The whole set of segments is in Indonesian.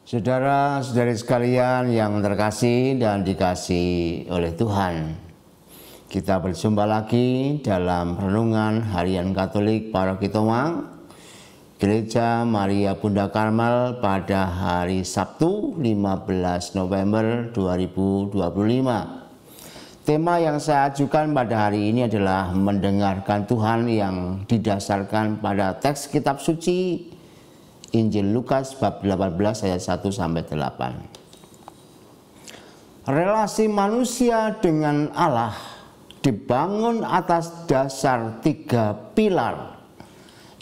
Saudara-saudari sekalian yang terkasih dan dikasihi oleh Tuhan, kita berjumpa lagi dalam renungan harian Katolik Paroki Tomang, Gereja Maria Bunda Karmel pada hari Sabtu 15 November 2025. Tema yang saya ajukan pada hari ini adalah mendengarkan Tuhan yang didasarkan pada teks kitab suci Injil Lukas bab 18 ayat 1-8. Relasi manusia dengan Allah dibangun atas dasar 3 pilar,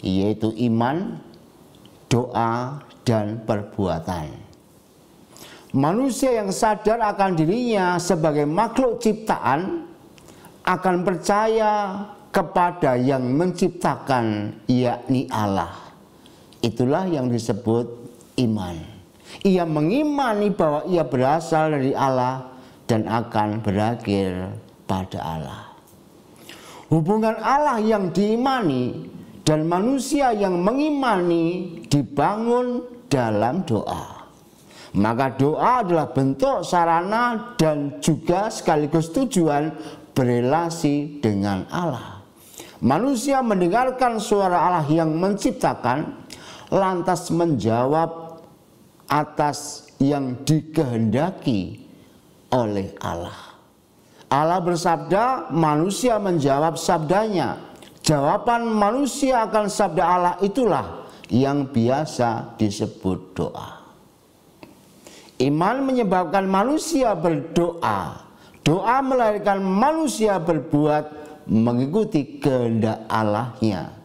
yaitu iman, doa, dan perbuatan. Manusia yang sadar akan dirinya sebagai makhluk ciptaan akan percaya kepada yang menciptakan, yakni Allah. Itulah yang disebut iman. Ia mengimani bahwa ia berasal dari Allah dan akan berakhir pada Allah. Hubungan Allah yang diimani dan manusia yang mengimani dibangun dalam doa. Maka doa adalah bentuk sarana dan juga sekaligus tujuan berelasi dengan Allah. Manusia mendengarkan suara Allah yang menciptakan, lantas menjawab atas yang dikehendaki oleh Allah. Allah bersabda, manusia menjawab sabdanya. Jawaban manusia akan sabda Allah itulah yang biasa disebut doa. Iman menyebabkan manusia berdoa. Doa melahirkan manusia berbuat mengikuti kehendak Allahnya.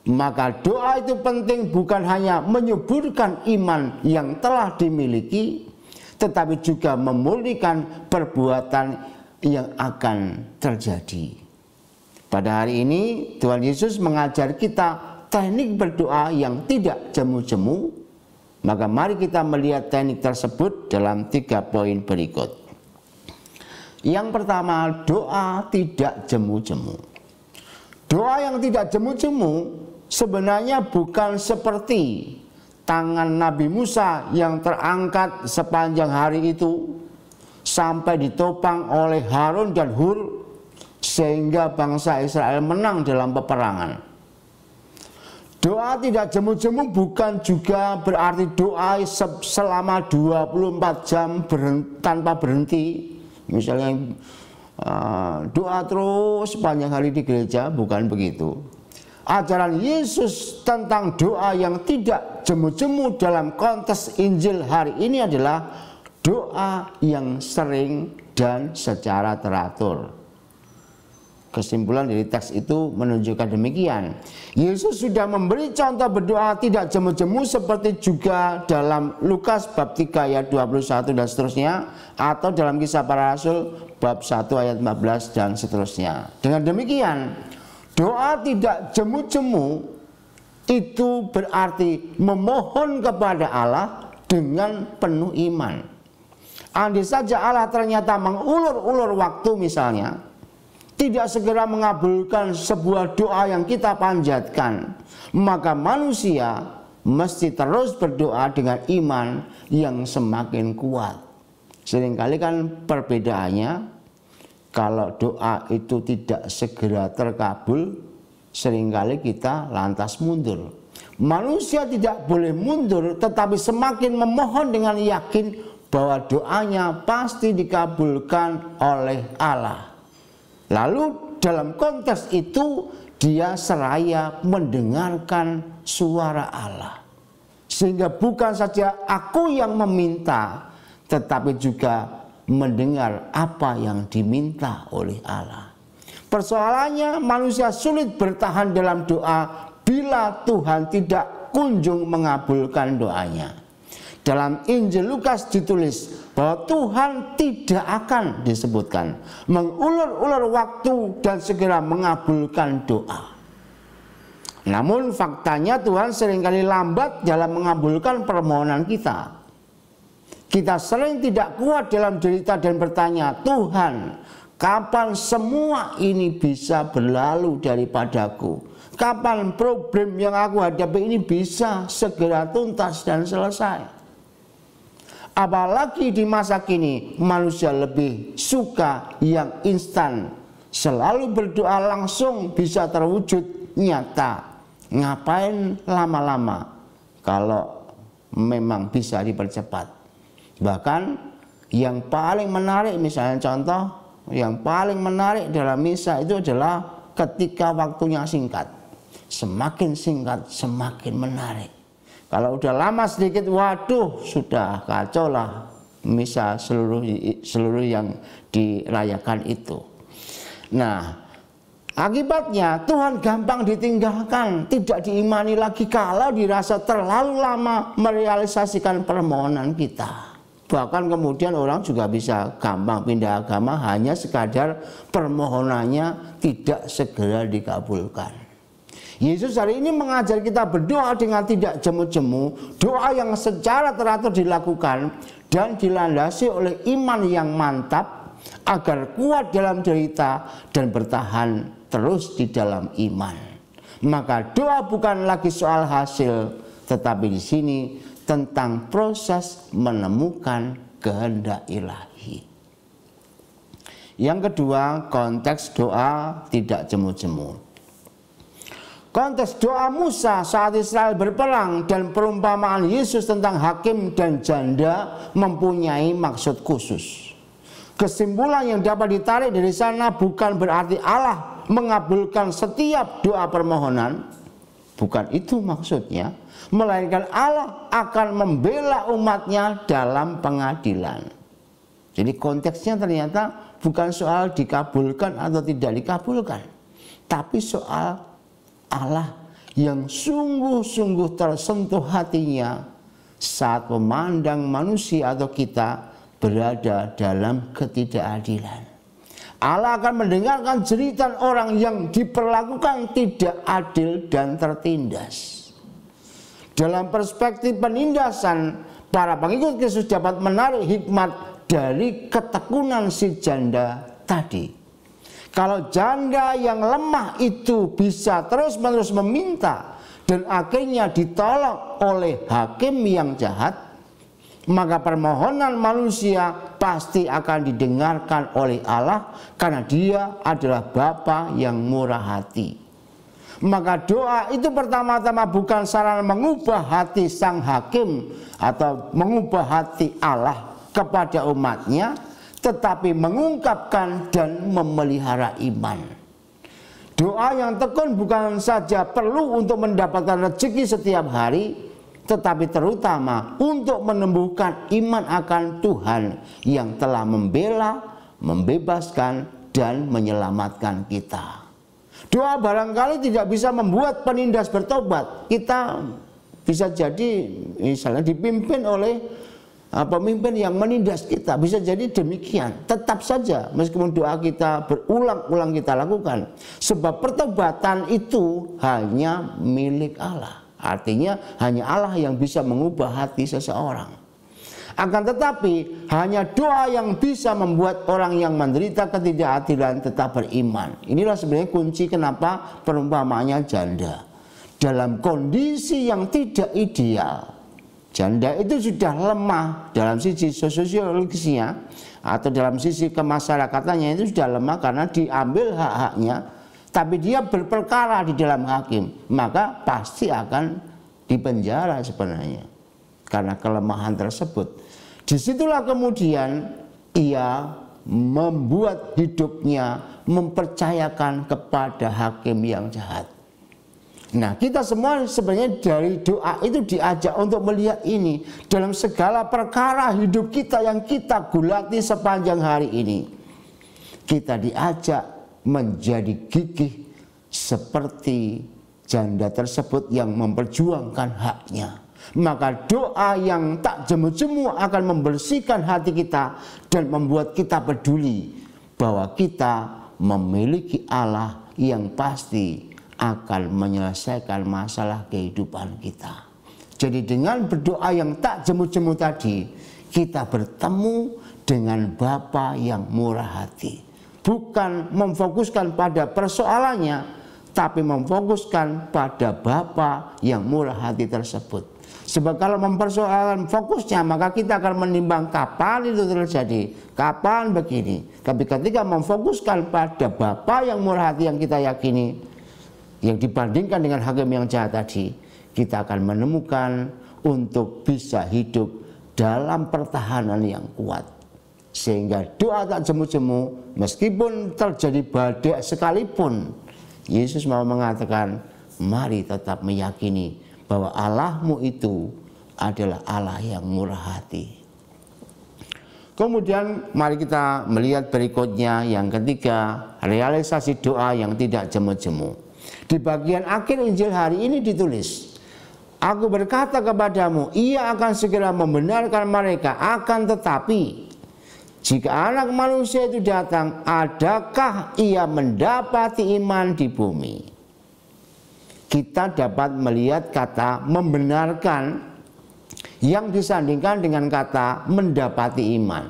Maka doa itu penting bukan hanya menyuburkan iman yang telah dimiliki, tetapi juga memulihkan perbuatan yang akan terjadi. Pada hari ini Tuhan Yesus mengajar kita teknik berdoa yang tidak jemu-jemu. Maka mari kita melihat teknik tersebut dalam 3 poin berikut. Yang pertama, doa tidak jemu-jemu. Doa yang tidak jemu-jemu sebenarnya bukan seperti tangan Nabi Musa yang terangkat sepanjang hari itu sampai ditopang oleh Harun dan Hur sehingga bangsa Israel menang dalam peperangan. Doa tidak jemu-jemu bukan juga berarti doa selama 24 jam tanpa berhenti. Misalnya doa terus sepanjang hari di gereja, bukan begitu. Ajaran Yesus tentang doa yang tidak jemu-jemu dalam konteks Injil hari ini adalah doa yang sering dan secara teratur. Kesimpulan dari teks itu menunjukkan demikian. Yesus sudah memberi contoh berdoa tidak jemu-jemu seperti juga dalam Lukas bab 3 ayat 21 dan seterusnya, atau dalam Kisah Para Rasul bab 1 ayat 14 dan seterusnya. Dengan demikian, doa tidak jemu-jemu itu berarti memohon kepada Allah dengan penuh iman. Andai saja Allah ternyata mengulur-ulur waktu misalnya, tidak segera mengabulkan sebuah doa yang kita panjatkan, maka manusia mesti terus berdoa dengan iman yang semakin kuat. Seringkali kan perbedaannya, kalau doa itu tidak segera terkabul, seringkali kita lantas mundur. Manusia tidak boleh mundur, tetapi semakin memohon dengan yakin bahwa doanya pasti dikabulkan oleh Allah. Lalu dalam konteks itu dia seraya mendengarkan suara Allah. Sehingga bukan saja aku yang meminta, tetapi juga mendengar apa yang diminta oleh Allah. Persoalannya, manusia sulit bertahan dalam doa bila Tuhan tidak kunjung mengabulkan doanya. Dalam Injil Lukas ditulis bahwa Tuhan tidak akan disebutkan mengulur-ulur waktu dan segera mengabulkan doa. Namun faktanya Tuhan seringkali lambat dalam mengabulkan permohonan kita. Kita sering tidak kuat dalam derita dan bertanya, Tuhan, kapan semua ini bisa berlalu daripadaku? Kapan problem yang aku hadapi ini bisa segera tuntas dan selesai? Apalagi di masa kini manusia lebih suka yang instan. Selalu berdoa langsung bisa terwujud nyata. Ngapain lama-lama kalau memang bisa dipercepat. Bahkan yang paling menarik, misalnya contoh, yang paling menarik dalam misa itu adalah ketika waktunya singkat. Semakin singkat semakin menarik. Kalau udah lama sedikit, waduh sudah kacau lah misa seluruh yang dirayakan itu. Nah, akibatnya Tuhan gampang ditinggalkan, tidak diimani lagi kalau dirasa terlalu lama merealisasikan permohonan kita. Bahkan kemudian orang juga bisa gampang pindah agama hanya sekadar permohonannya tidak segera dikabulkan. Yesus hari ini mengajar kita berdoa dengan tidak jemu-jemu, doa yang secara teratur dilakukan dan dilandasi oleh iman yang mantap agar kuat dalam derita dan bertahan terus di dalam iman. Maka doa bukan lagi soal hasil, tetapi di sini tentang proses menemukan kehendak ilahi. Yang kedua, konteks doa tidak jemu-jemu. Konteks doa Musa saat Israel berperang dan perumpamaan Yesus tentang hakim dan janda mempunyai maksud khusus. Kesimpulan yang dapat ditarik dari sana bukan berarti Allah mengabulkan setiap doa permohonan, bukan itu maksudnya, melainkan Allah akan membela umatnya dalam pengadilan. Jadi konteksnya ternyata bukan soal dikabulkan atau tidak dikabulkan, tapi soal Allah yang sungguh-sungguh tersentuh hatinya saat memandang manusia atau kita berada dalam ketidakadilan. Allah akan mendengarkan jeritan orang yang diperlakukan tidak adil dan tertindas. Dalam perspektif penindasan, para pengikut Yesus dapat menarik hikmat dari ketekunan si janda tadi. Kalau janda yang lemah itu bisa terus-menerus meminta dan akhirnya ditolak oleh hakim yang jahat, maka permohonan manusia pasti akan didengarkan oleh Allah karena Dia adalah Bapa yang murah hati. Maka doa itu pertama-tama bukan sarana mengubah hati sang hakim atau mengubah hati Allah kepada umatnya, tetapi mengungkapkan dan memelihara iman. Doa yang tekun bukan saja perlu untuk mendapatkan rezeki setiap hari, tetapi terutama untuk menumbuhkan iman akan Tuhan yang telah membela, membebaskan, dan menyelamatkan kita. Doa barangkali tidak bisa membuat penindas bertobat. Kita bisa jadi misalnya dipimpin oleh pemimpin yang menindas kita, bisa jadi demikian. Tetap saja meskipun doa kita berulang-ulang kita lakukan, sebab pertobatan itu hanya milik Allah. Artinya hanya Allah yang bisa mengubah hati seseorang. Akan tetapi hanya doa yang bisa membuat orang yang menderita ketidakadilan tetap beriman. Inilah sebenarnya kunci kenapa perumpamaannya janda. Dalam kondisi yang tidak ideal, janda itu sudah lemah dalam sisi sosiologisnya atau dalam sisi kemasyarakatannya, itu sudah lemah karena diambil hak-haknya, tapi dia berperkara di dalam hakim, maka pasti akan dipenjara sebenarnya karena kelemahan tersebut. Disitulah kemudian ia membuat hidupnya mempercayakan kepada hakim yang jahat. Nah, kita semua sebenarnya dari doa itu diajak untuk melihat ini dalam segala perkara hidup kita yang kita gulati sepanjang hari ini. Kita diajak menjadi gigih seperti janda tersebut yang memperjuangkan haknya. Maka doa yang tak jemu-jemu akan membersihkan hati kita dan membuat kita peduli bahwa kita memiliki Allah yang pasti akan menyelesaikan masalah kehidupan kita. Jadi dengan berdoa yang tak jemu-jemu tadi, kita bertemu dengan Bapa yang murah hati. Bukan memfokuskan pada persoalannya, tapi memfokuskan pada Bapa yang murah hati tersebut. Sebab kalau mempersoalkan fokusnya, maka kita akan menimbang kapan itu terjadi, kapan begini. Tapi ketika memfokuskan pada Bapa yang murah hati yang kita yakini, yang dibandingkan dengan hakim yang jahat tadi, kita akan menemukan untuk bisa hidup dalam pertahanan yang kuat. Sehingga doa tak jemu-jemu, meskipun terjadi badai sekalipun, Yesus mau mengatakan, mari tetap meyakini bahwa Allahmu itu adalah Allah yang murah hati. Kemudian mari kita melihat berikutnya yang ketiga, realisasi doa yang tidak jemu-jemu. Di bagian akhir Injil hari ini ditulis, aku berkata kepadamu, ia akan segera membenarkan mereka, akan tetapi jika anak manusia itu datang, adakah ia mendapati iman di bumi? Kita dapat melihat kata membenarkan yang disandingkan dengan kata mendapati iman.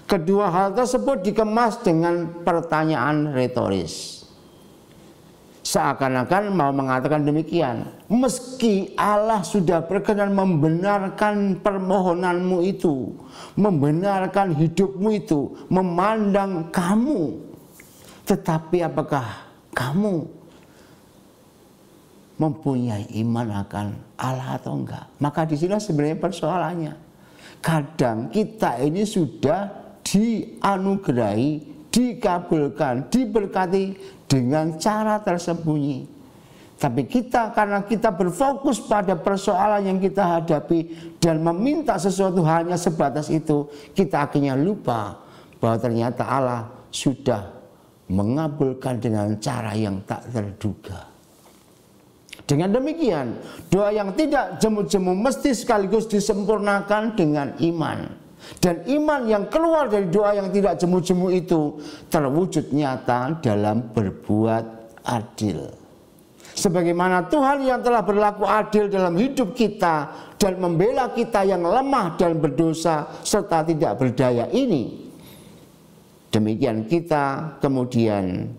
Kedua hal tersebut dikemas dengan pertanyaan retoris. Seakan-akan mau mengatakan demikian, meski Allah sudah berkenan membenarkan permohonanmu itu, membenarkan hidupmu itu, memandang kamu, tetapi apakah kamu mempunyai iman akan Allah atau enggak? Maka di sini sebenarnya persoalannya. Kadang kita ini sudah dianugerahi, dikabulkan, diberkati dengan cara tersembunyi. Tapi kita, karena kita berfokus pada persoalan yang kita hadapi dan meminta sesuatu hanya sebatas itu, kita akhirnya lupa bahwa ternyata Allah sudah mengabulkan dengan cara yang tak terduga. Dengan demikian, doa yang tidak jemu-jemu mesti sekaligus disempurnakan dengan iman. Dan iman yang keluar dari doa yang tidak jemu-jemu itu terwujud nyata dalam berbuat adil. Sebagaimana Tuhan yang telah berlaku adil dalam hidup kita dan membela kita yang lemah dan berdosa serta tidak berdaya ini, demikian kita kemudian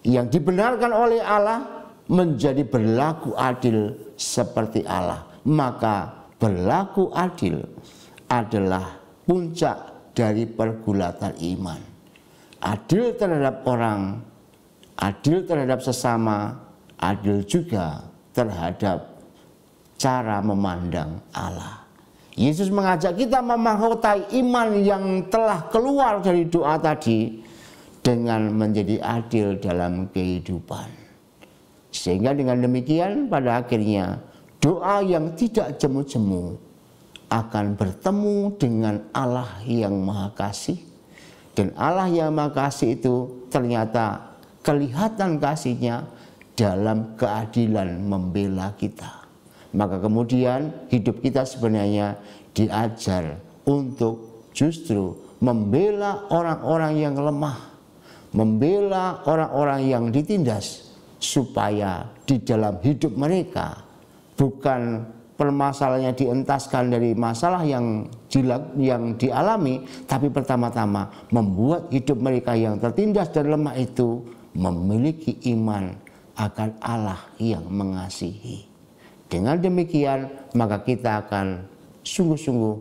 yang dibenarkan oleh Allah menjadi berlaku adil seperti Allah. Maka berlaku adil adalah puncak dari pergulatan iman. Adil terhadap orang, adil terhadap sesama, adil juga terhadap cara memandang Allah. Yesus mengajak kita memahkotai iman yang telah keluar dari doa tadi dengan menjadi adil dalam kehidupan. Sehingga dengan demikian pada akhirnya doa yang tidak jemu-jemu akan bertemu dengan Allah yang Maha Kasih. Dan Allah yang Maha Kasih itu ternyata kelihatan kasihnya dalam keadilan membela kita. Maka kemudian hidup kita sebenarnya diajar untuk justru membela orang-orang yang lemah, membela orang-orang yang ditindas, supaya di dalam hidup mereka bukan permasalahannya dientaskan dari masalah yang dialami, tapi pertama-tama membuat hidup mereka yang tertindas dan lemah itu memiliki iman akan Allah yang mengasihi. Dengan demikian maka kita akan sungguh-sungguh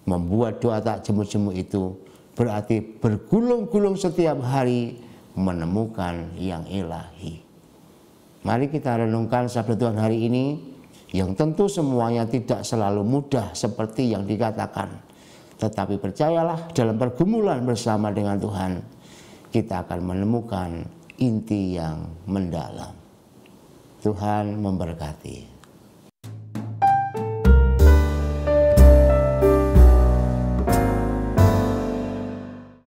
membuat doa tak jemu-jemu itu, berarti bergulung-gulung setiap hari menemukan yang ilahi. Mari kita renungkan sabda Tuhan hari ini, yang tentu semuanya tidak selalu mudah seperti yang dikatakan. Tetapi percayalah, dalam pergumulan bersama dengan Tuhan, kita akan menemukan inti yang mendalam. Tuhan memberkati.